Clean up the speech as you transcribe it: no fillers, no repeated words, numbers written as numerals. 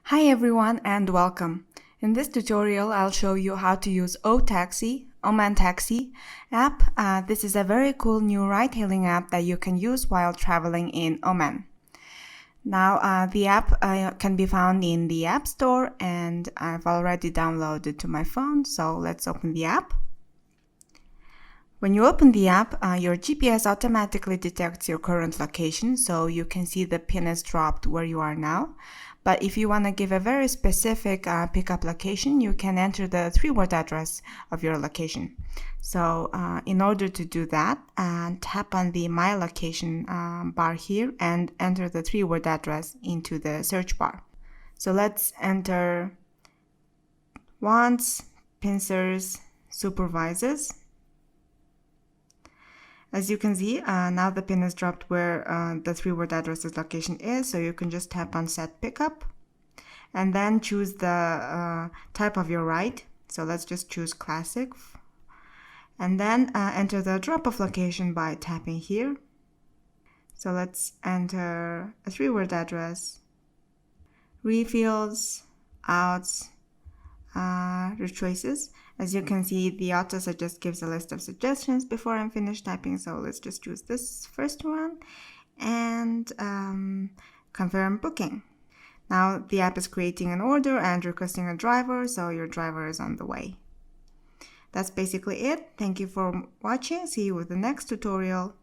Hi everyone and welcome. In this tutorial, I'll show you how to use OTaxi, Oman Taxi app. This is a very cool new ride-hailing app that you can use while traveling in Oman. Now, the app can be found in the App Store and I've already downloaded to my phone, so let's open the app. When you open the app, your GPS automatically detects your current location, so you can see the pin is dropped where you are now. But if you want to give a very specific pickup location, you can enter the 3-word address of your location. So in order to do that, tap on the My Location bar here and enter the 3-word address into the search bar. So let's enter wants, pincers, supervises. As you can see, now the pin is dropped where the 3-word address's location is, so you can just tap on Set Pickup and then choose the type of your ride. So let's just choose Classic and then enter the drop-off location by tapping here. So let's enter a 3-word address, refills, outs, retraces. As you can see, the auto-suggest gives a list of suggestions before I'm finished typing, so let's just choose this first one and confirm booking. Now the app is creating an order and requesting a driver, so your driver is on the way. That's basically it. Thank you for watching. See you with the next tutorial.